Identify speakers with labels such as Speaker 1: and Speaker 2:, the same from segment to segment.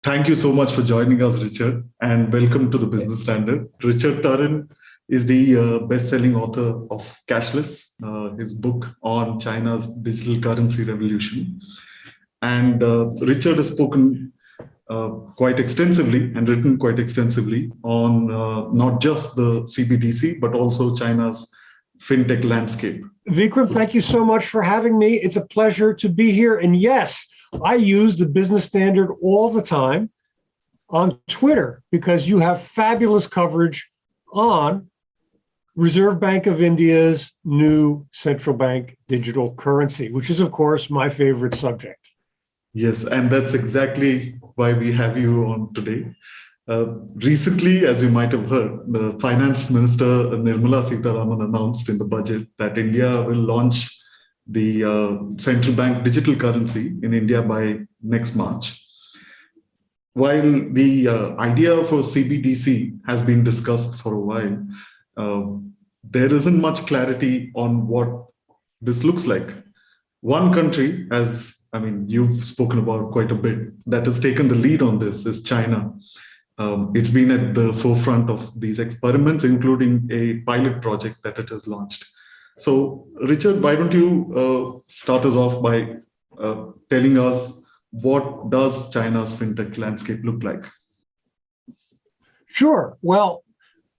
Speaker 1: Thank you so much for joining us, Richard, and welcome to the Business Standard. Richard Turrin is the best-selling author of Cashless, his book on China's digital currency revolution. And Richard has spoken quite extensively and written quite extensively on not just the CBDC, but also China's fintech landscape.
Speaker 2: Vikram, thank you so much for having me. It's a pleasure to be here. And yes, I use the Business Standard all the time on Twitter because you have fabulous coverage on Reserve Bank of India's new central bank digital currency, which is, of course, my favorite subject.
Speaker 1: Yes, and that's exactly why we have you on today. Recently, as you might have heard, the Finance Minister Nirmala Sitharaman announced in the budget that India will launch the central bank digital currency in India by next March. While the idea for CBDC has been discussed for a while, there isn't much clarity on what this looks like. One country, you've spoken about quite a bit, that has taken the lead on this is China. It's been at the forefront of these experiments, including a pilot project that it has launched. So, Richard, why don't you start us off by telling us what does China's fintech landscape look like?
Speaker 2: Sure. Well,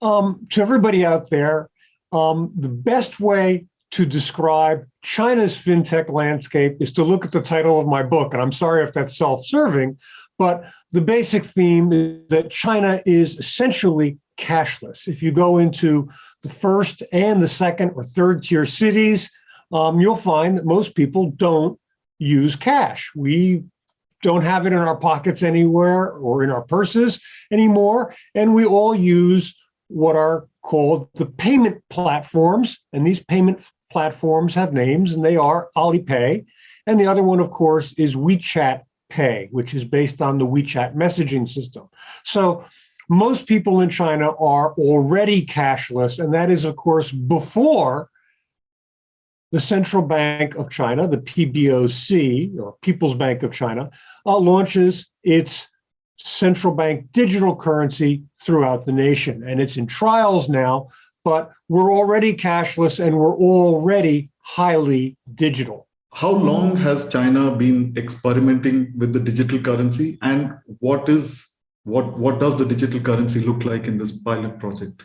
Speaker 2: to everybody out there, the best way to describe China's fintech landscape is to look at the title of my book. And I'm sorry if that's self-serving, but the basic theme is that China is essentially cashless. If you go into the first and the second or third tier cities, you'll find that most people don't use cash. We don't have it in our pockets anywhere or in our purses anymore. And we all use what are called the payment platforms. And these payment platforms have names, and they are Alipay. And the other one, of course, is WeChat Pay, which is based on the WeChat messaging system. So most people in China are already cashless, and that is, of course, before the Central Bank of China, the PBOC, or People's Bank of China, launches its central bank digital currency throughout the nation. And it's in trials now, but we're already cashless and we're already highly digital.
Speaker 1: How long has China been experimenting with the digital currency, and what does the digital currency look like in this pilot project?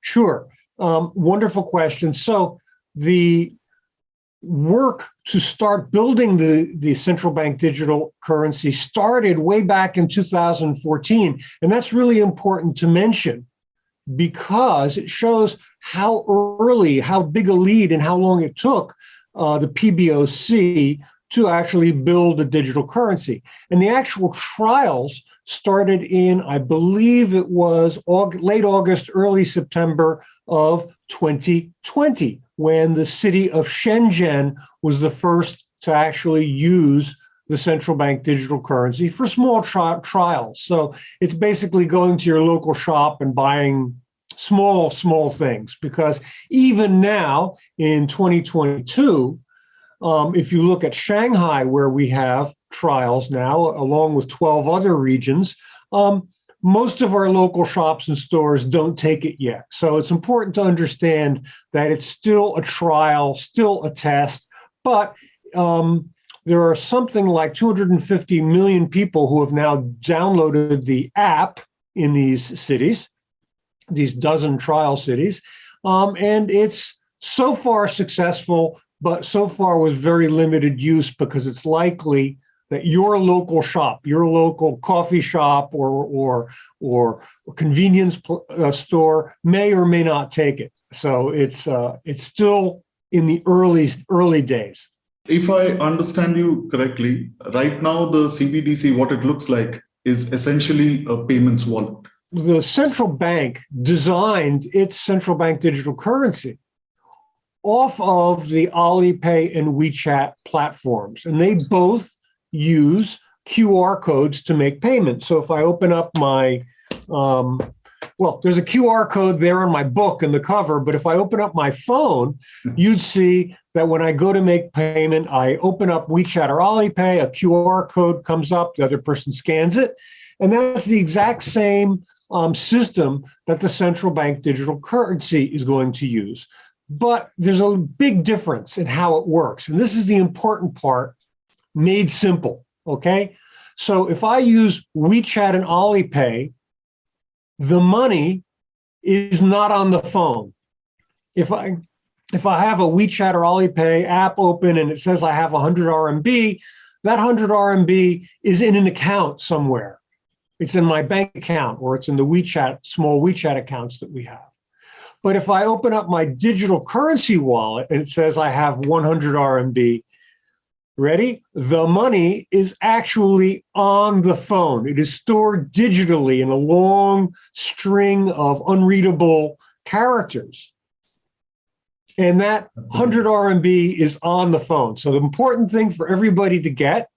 Speaker 2: Sure. Wonderful question. So the work to start building the central bank digital currency started way back in 2014. And that's really important to mention because it shows how early, how big a lead and how long it took the PBOC to actually build a digital currency. And the actual trials started in, I believe it was late August, early September of 2020, when the city of Shenzhen was the first to actually use the central bank digital currency for small trials. So it's basically going to your local shop and buying small things, because even now in 2022, if you look at Shanghai, where we have trials now, along with 12 other regions, most of our local shops and stores don't take it yet. So it's important to understand that it's still a trial, still a test, but there are something like 250 million people who have now downloaded the app in these cities, these dozen trial cities, and it's so far successful, but so far with very limited use, because it's likely that your local shop, your local coffee shop or convenience store may or may not take it. So it's still in the early days.
Speaker 1: If I understand you correctly, right now the CBDC, what it looks like, is essentially a payments wallet.
Speaker 2: The central bank designed its central bank digital currency off of the Alipay and WeChat platforms, and they both use QR codes to make payments. So if I open up my well, there's a QR code there on my book in the cover, but if I open up my phone, you'd see that when I go to make payment, I open up WeChat or Alipay, a QR code comes up, the other person scans it, and that's the exact same system that the central bank digital currency is going to use. But there's a big difference in how it works, and this is the important part, made simple, okay? So if I use WeChat and Alipay, the money is not on the phone. If I have a WeChat or Alipay app open and it says I have 100 RMB, that 100 RMB is in an account somewhere. It's in my bank account, or it's in the WeChat, small WeChat accounts that we have. But if I open up my digital currency wallet and it says I have 100 RMB, ready? The money is actually on the phone. It is stored digitally in a long string of unreadable characters. And that 100 RMB is on the phone. So the important thing for everybody to get,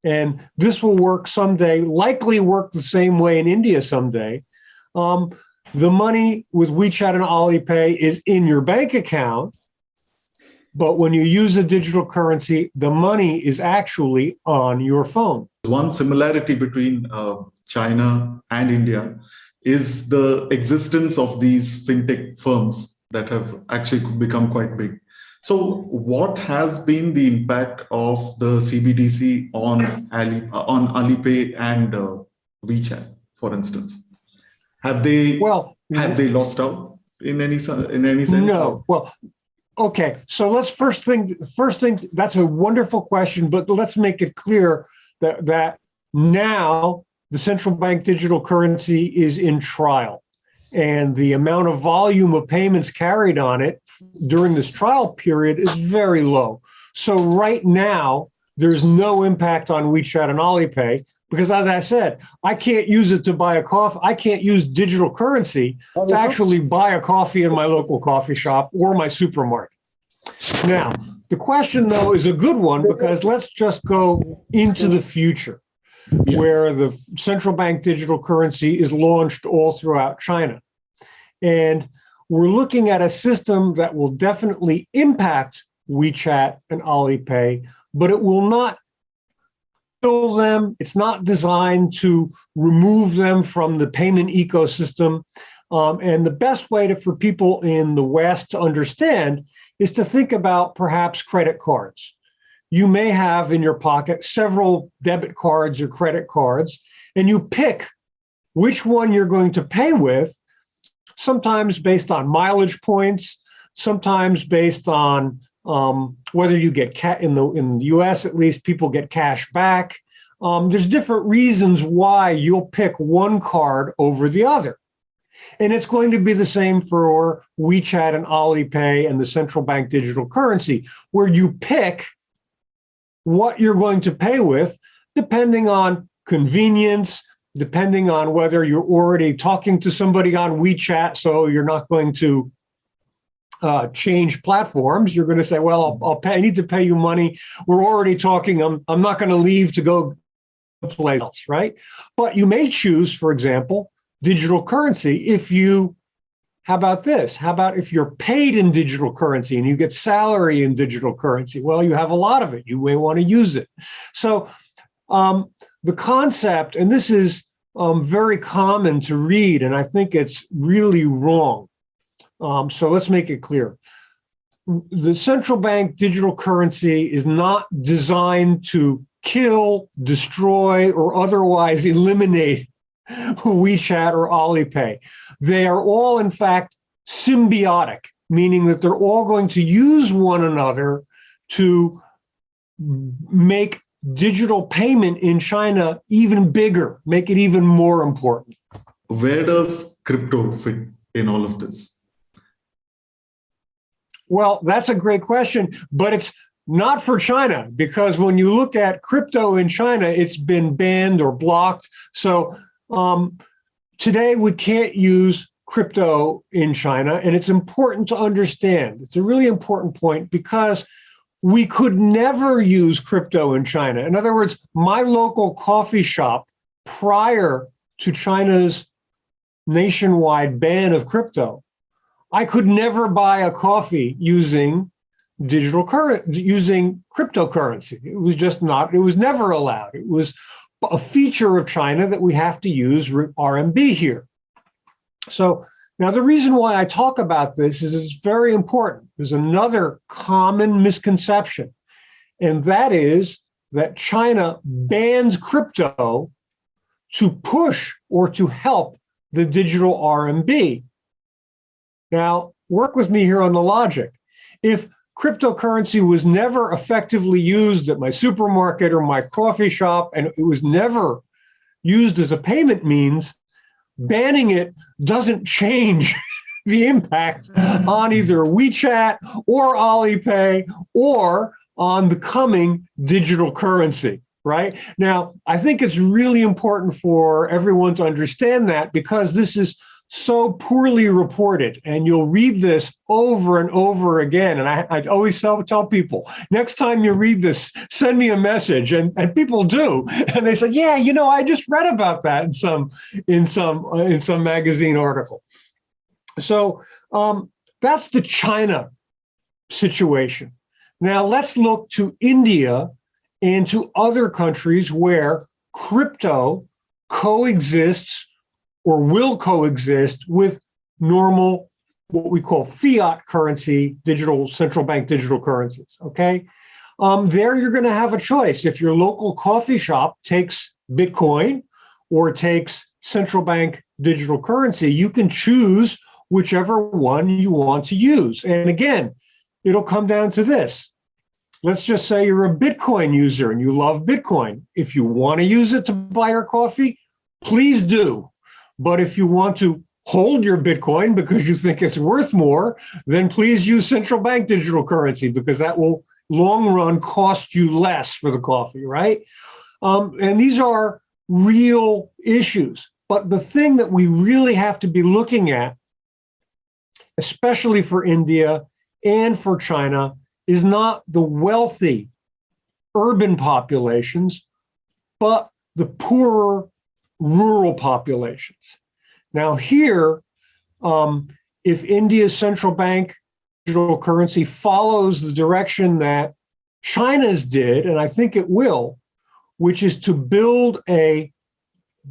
Speaker 2: and this will work someday, likely work the same way in India someday, the money with WeChat and Alipay is in your bank account. But when you use a digital currency, the money is actually on your phone.
Speaker 1: One similarity between China and India is the existence of these fintech firms that have actually become quite big. So what has been the impact of the CBDC on Alipay and WeChat, for instance? Have they lost out in any sense?
Speaker 2: No. Well, okay, so let's first thing, that's a wonderful question, but let's make it clear that now the central bank digital currency is in trial, and the amount of volume of payments carried on it during this trial period is very low. So right now, there's no impact on WeChat and Alipay, because as I said, I can't use it to buy a coffee. I can't use digital currency to actually buy a coffee in my local coffee shop or my supermarket. Now, the question, though, is a good one, because let's just go into the future, where the central bank digital currency is launched all throughout China. And we're looking at a system that will definitely impact WeChat and Alipay, but it will not kill them. It's not designed to remove them from the payment ecosystem. And the best way for people in the West to understand is to think about perhaps credit cards. You may have in your pocket several debit cards or credit cards, and you pick which one you're going to pay with, sometimes based on mileage points, sometimes based on whether you get in the US, at least, people get cash back. There's different reasons why you'll pick one card over the other. And it's going to be the same for WeChat and Alipay and the central bank digital currency, where you pick what you're going to pay with, depending on convenience, depending on whether you're already talking to somebody on WeChat, so you're not going to change platforms. You're going to say, well, I'll pay. I need to pay you money. We're already talking. I'm not going to leave to go someplace else, right? But you may choose, for example, digital currency if you, how about this? How about if you're paid in digital currency and you get salary in digital currency? Well, you have a lot of it. You may want to use it. So the concept, and this is very common to read, and I think it's really wrong. So let's make it clear. The central bank digital currency is not designed to kill, destroy, or otherwise eliminate WeChat or Alipay. They are all, in fact, symbiotic, meaning that they're all going to use one another to make digital payment in China even bigger, make it even more important.
Speaker 1: Where does crypto fit in all of this?
Speaker 2: Well, that's a great question, but it's not for China, because when you look at crypto in China, it's been banned or blocked. So today we can't use crypto in China, and it's important to understand. It's a really important point, because we could never use crypto in China. In other words, my local coffee shop prior to China's nationwide ban of crypto, I could never buy a coffee using using cryptocurrency. It was just not, it was never allowed. It was a feature of China that we have to use RMB here. So now the reason why I talk about this is it's very important. There's another common misconception, and that is that China bans crypto to push or to help the digital RMB. Now, work with me here on the logic. If cryptocurrency was never effectively used at my supermarket or my coffee shop, and it was never used as a payment means, banning it doesn't change the impact on either WeChat or Alipay or on the coming digital currency, right? Now, I think it's really important for everyone to understand that, because this is so poorly reported, and you'll read this over and over again. And I always tell people, next time you read this, send me a message, and people do, and they say, yeah, you know, I just read about that in some magazine article. So that's the China situation. Now let's look to India and to other countries where crypto coexists or will coexist with normal, what we call fiat currency, digital central bank digital currencies, okay? There you're gonna have a choice. If your local coffee shop takes Bitcoin or takes central bank digital currency, you can choose whichever one you want to use. And again, it'll come down to this. Let's just say you're a Bitcoin user and you love Bitcoin. If you wanna use it to buy your coffee, please do. But if you want to hold your Bitcoin because you think it's worth more, then please use central bank digital currency, because that will long run cost you less for the coffee, right? And these are real issues. But the thing that we really have to be looking at, especially for India and for China, is not the wealthy urban populations, but the poorer rural populations. Now here, if India's central bank digital currency follows the direction that China's did, and I think it will, which is to build a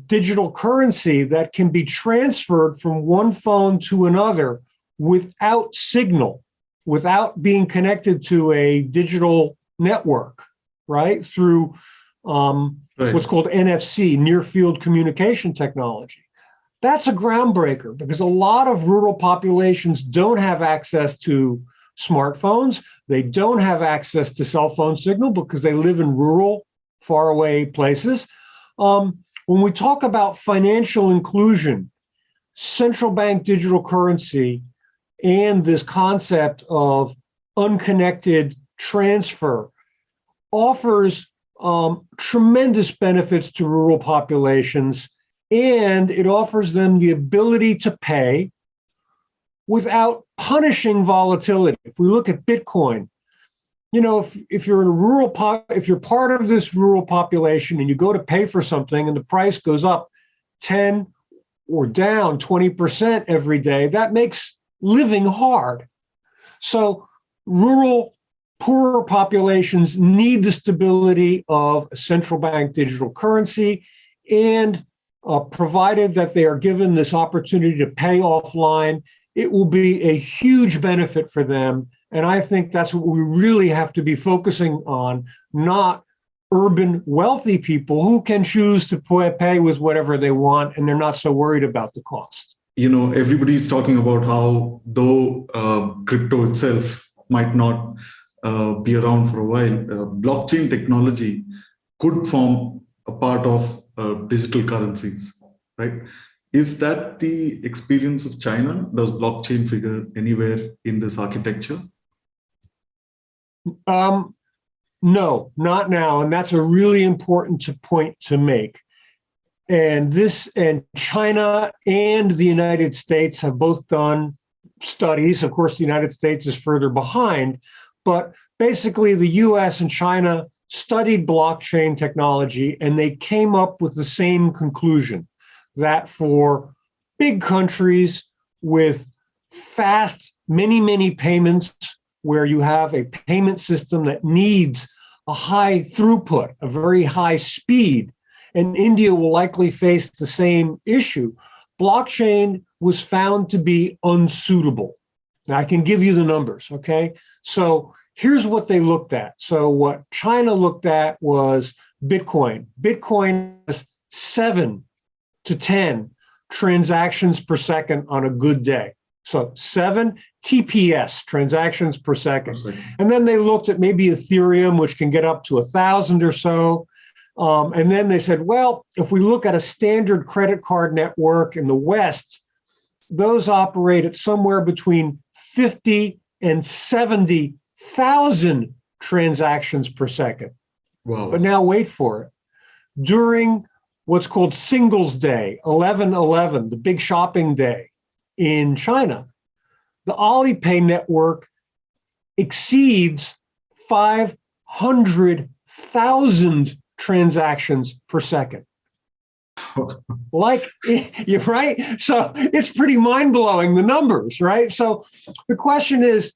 Speaker 2: digital currency that can be transferred from one phone to another without signal, without being connected to a digital network, right? Through what's called NFC, near field communication technology. That's a groundbreaker, because a lot of rural populations don't have access to smartphones. They don't have access to cell phone signal because they live in rural, faraway places. When we talk about financial inclusion, central bank digital currency and this concept of unconnected transfer offers tremendous benefits to rural populations, and it offers them the ability to pay without punishing volatility. If we look at Bitcoin, you know, if you're in a rural if you're part of this rural population and you go to pay for something and the price goes up 10 or down 20% every day, that makes living hard. So rural poorer populations need the stability of a central bank digital currency, and provided that they are given this opportunity to pay offline, it will be a huge benefit for them. And I think that's what we really have to be focusing on, not urban wealthy people who can choose to pay with whatever they want, and they're not so worried about the cost.
Speaker 1: You know, everybody's talking about how, though crypto itself might not be around for a while, blockchain technology could form a part of digital currencies, right? Is that the experience of China? Does blockchain figure anywhere in this architecture?
Speaker 2: No, not now. And that's a really important point to make. And China and the United States have both done studies. Of course, the United States is further behind, but basically the US and China studied blockchain technology, and they came up with the same conclusion, that for big countries with fast, many payments, where you have a payment system that needs a high throughput, a very high speed, and India will likely face the same issue. Blockchain was found to be unsuitable. Now, I can give you the numbers, okay? So here's what they looked at. So what China looked at was Bitcoin. Bitcoin has 7 to 10 transactions per second on a good day. So 7 TPS, transactions per second. And then they looked at maybe Ethereum, which can get up to 1,000 or so. And then they said, well, if we look at a standard credit card network in the West, those operate at somewhere between 50 and 70,000 transactions per second.
Speaker 1: Wow.
Speaker 2: But now wait for it. During what's called Singles Day, 11/11, the big shopping day in China, the Alipay network exceeds 500,000 transactions per second. Like, you're right. So it's pretty mind-blowing, the numbers, right? So the question is,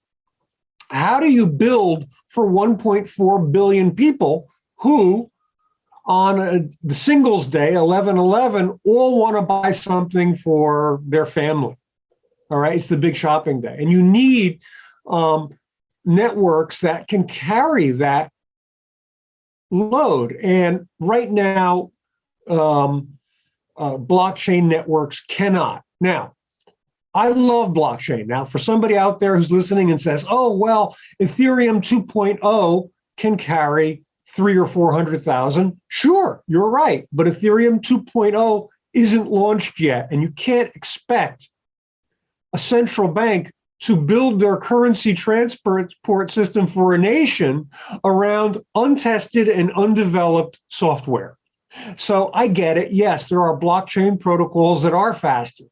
Speaker 2: how do you build for 1.4 billion people who on the Singles Day, 11/11, all want to buy something for their family? All right, it's the big shopping day. And you need networks that can carry that load. And right now, blockchain networks cannot. Now, I love blockchain. Now, for somebody out there who's listening and says, oh, well, Ethereum 2.0 can carry 300,000 or 400,000. Sure, you're right. But Ethereum 2.0 isn't launched yet. And you can't expect a central bank to build their currency transport system for a nation around untested and undeveloped software. So I get it. Yes, there are blockchain protocols that are faster,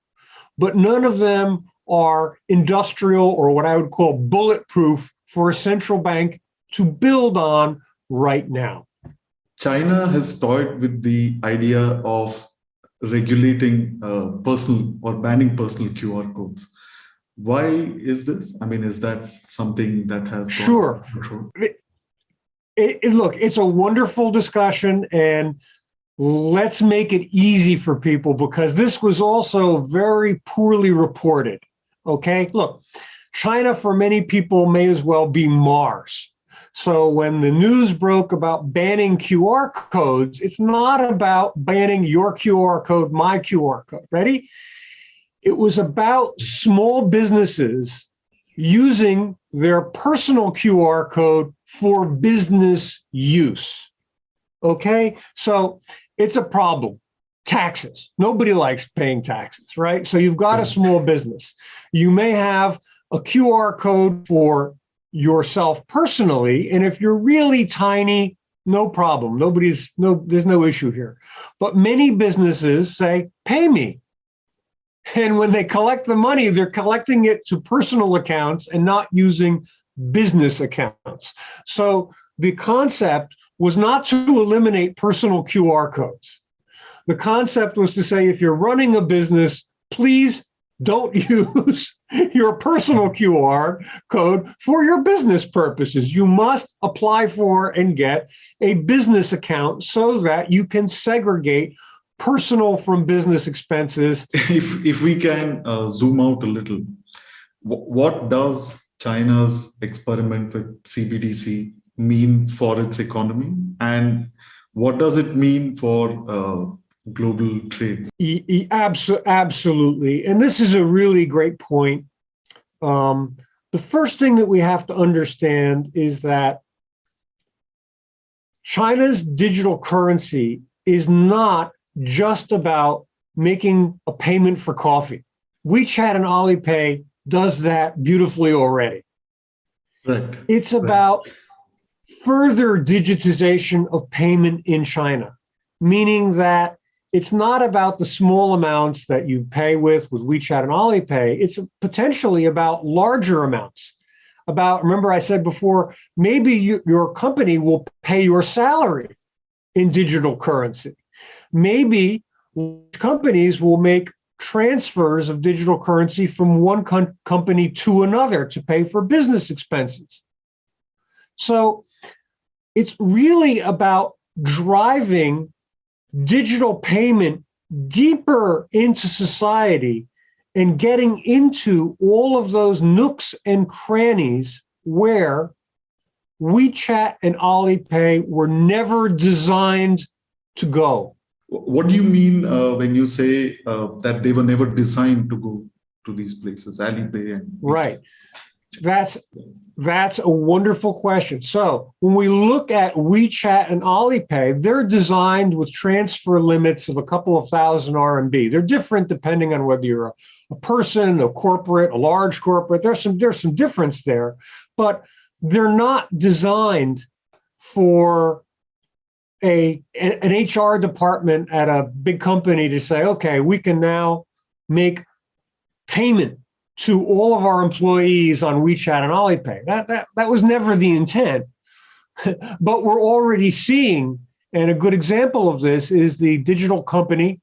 Speaker 2: but none of them are industrial or what I would call bulletproof for a central bank to build on right now.
Speaker 1: China has toyed with the idea of regulating personal or banning personal QR codes. Why is this? I mean, is that something that has
Speaker 2: Sure. Look, it's a wonderful discussion, and let's make it easy for people because this was also very poorly reported. Okay, look, China for many people may as well be Mars. So when the news broke about banning QR codes, it's not about banning your QR code, my QR code. Ready? It was about small businesses using their personal QR code for business use. Okay, so it's a problem. Taxes. Nobody likes paying taxes, right? So you've got a small business. You may have a QR code for yourself personally, and if you're really tiny, no problem. There's no issue here. But many businesses say, pay me. And when they collect the money, they're collecting it to personal accounts and not using business accounts. So the concept was not to eliminate personal QR codes. The concept was to say, if you're running a business, please don't use your personal QR code for your business purposes. You must apply for and get a business account so that you can segregate personal from business expenses.
Speaker 1: If we can zoom out a little, what does China's experiment with CBDC mean for its economy, and what does it mean for global trade?
Speaker 2: Absolutely. And this is a really great point. The first thing that we have to understand is that China's digital currency is not just about making a payment for coffee. WeChat and Alipay does that beautifully already.
Speaker 1: Right.
Speaker 2: It's about further digitization of payment in China, meaning that it's not about the small amounts that you pay with WeChat and Alipay. It's potentially about larger amounts. Remember I said before, maybe your company will pay your salary in digital currency. Maybe companies will make transfers of digital currency from one company to another to pay for business expenses. So it's really about driving digital payment deeper into society and getting into all of those nooks and crannies where WeChat and Alipay were never designed to go.
Speaker 1: What do you mean when you say that they were never designed to go to these places, Alipay and WeChat?
Speaker 2: Right. That's a wonderful question. So when we look at WeChat and Alipay, they're designed with transfer limits of a couple of thousand RMB. They're different depending on whether you're a person, a corporate, a large corporate. There's some difference there, but they're not designed for an HR department at a big company to say, okay, we can now make payment to all of our employees on WeChat and Alipay. That was never the intent. But we're already seeing, and a good example of this is the digital company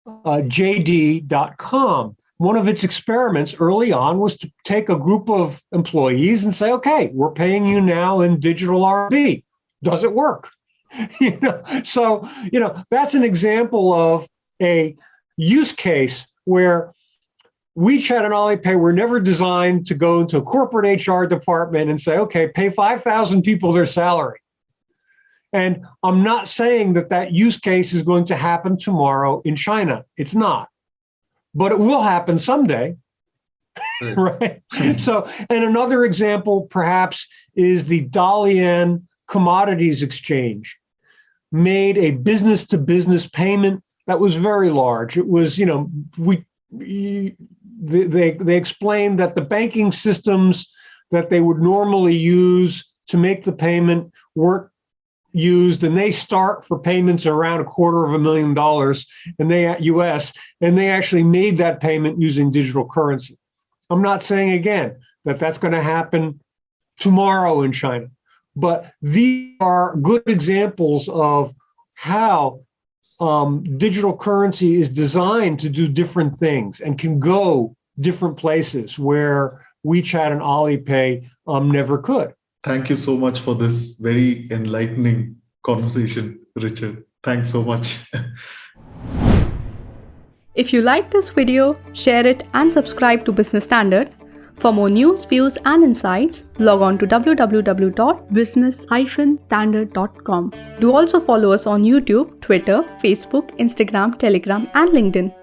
Speaker 2: JD.com. One of its experiments early on was to take a group of employees and say, okay, we're paying you now in digital RMB. Does it work? So that's an example of a use case where WeChat and Alipay were never designed to go into a corporate HR department and say, okay, pay 5,000 people their salary. And I'm not saying that use case is going to happen tomorrow in China. It's not. But it will happen someday. Right? So, and another example perhaps is the Dalian Commodities Exchange made a business-to-business payment that was very large. It was, they explained that the banking systems that they would normally use to make the payment weren't used, and they start for payments around $250,000 in the US, and they actually made that payment using digital currency. I'm not saying again that that's going to happen tomorrow in China, but these are good examples of how digital currency is designed to do different things and can go different places where WeChat and Alipay never could.
Speaker 1: Thank you so much for this very enlightening conversation, Richard. Thanks so much.
Speaker 3: If you like this video, share it and subscribe to Business Standard. For more news, views and insights, log on to www.business-standard.com. Do also follow us on YouTube, Twitter, Facebook, Instagram, Telegram and LinkedIn.